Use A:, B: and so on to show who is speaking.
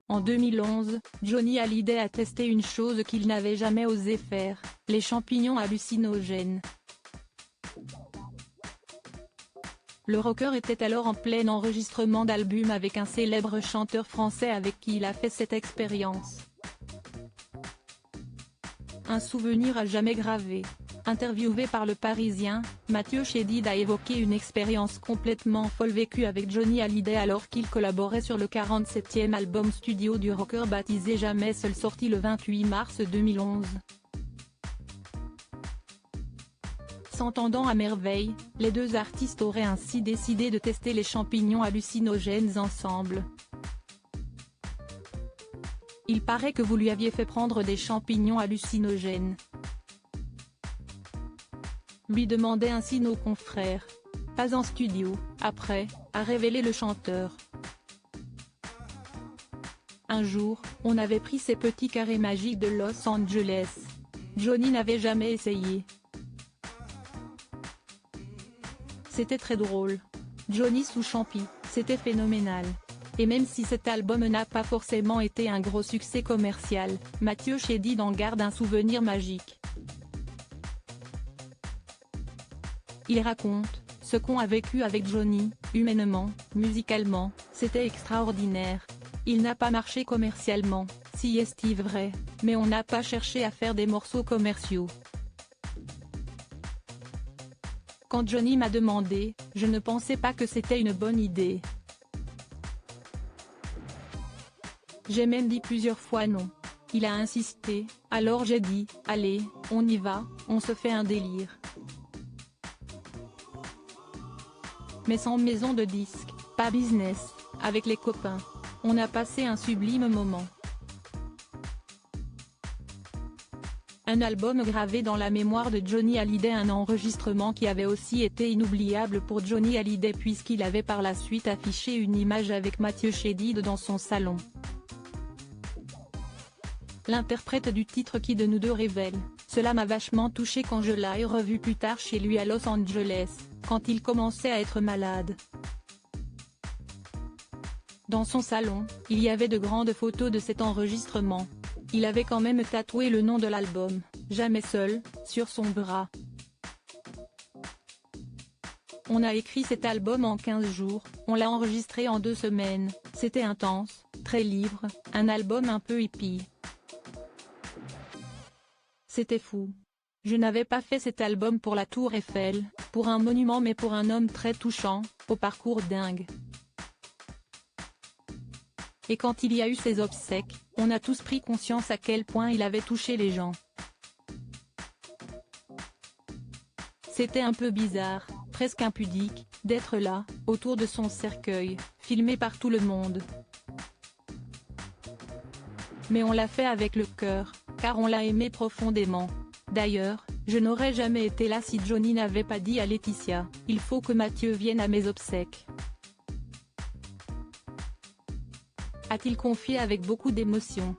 A: En 2011, Johnny Hallyday a testé une chose qu'il n'avait jamais osé faire, les champignons hallucinogènes. Le rocker était alors en plein enregistrement d'album avec un célèbre chanteur français avec qui il a fait cette expérience. Un souvenir à jamais gravé. Interviewé par Le Parisien, Mathieu Chédid a évoqué une expérience complètement folle vécue avec Johnny Hallyday alors qu'il collaborait sur le 47e album studio du rocker baptisé Jamais Seul sorti le 28 mars 2011. S'entendant à merveille, les deux artistes auraient ainsi décidé de tester les champignons hallucinogènes ensemble. Il paraît que vous lui aviez fait prendre des champignons hallucinogènes. Lui demandaient ainsi nos confrères. Pas en studio, après, a révélé le chanteur. Un jour, on avait pris ces petits carrés magiques de Los Angeles. Johnny n'avait jamais essayé. C'était très drôle. Johnny sous champi, c'était phénoménal. Et même si cet album n'a pas forcément été un gros succès commercial, Mathieu Chédid en garde un souvenir magique. Il raconte, ce qu'on a vécu avec Johnny, humainement, musicalement, c'était extraordinaire. Il n'a pas marché commercialement, si est-il vrai, mais on n'a pas cherché à faire des morceaux commerciaux. Quand Johnny m'a demandé, je ne pensais pas que c'était une bonne idée. J'ai même dit plusieurs fois non. Il a insisté, alors j'ai dit, allez, on y va, on se fait un délire. Mais sans maison de disques, pas business, avec les copains. On a passé un sublime moment. Un album gravé dans la mémoire de Johnny Hallyday, un enregistrement qui avait aussi été inoubliable pour Johnny Hallyday puisqu'il avait par la suite affiché une image avec Mathieu Chédid dans son salon. L'interprète du titre Qui de nous deux révèle, cela m'a vachement touché quand je l'ai revu plus tard chez lui à Los Angeles, quand il commençait à être malade. Dans son salon, il y avait de grandes photos de cet enregistrement. Il avait quand même tatoué le nom de l'album, Jamais Seul, sur son bras. On a écrit cet album en 15 jours, on l'a enregistré en 2 semaines, c'était intense, très libre, un album un peu hippie. C'était fou. Je n'avais pas fait cet album pour la Tour Eiffel, pour un monument mais pour un homme très touchant, au parcours dingue. Et quand il y a eu ses obsèques, on a tous pris conscience à quel point il avait touché les gens. C'était un peu bizarre, presque impudique, d'être là, autour de son cercueil, filmé par tout le monde. Mais on l'a fait avec le cœur, car on l'a aimé profondément. D'ailleurs, je n'aurais jamais été là si Johnny n'avait pas dit à Laetitia, il faut que Mathieu vienne à mes obsèques. A-t-il confié avec beaucoup d'émotion.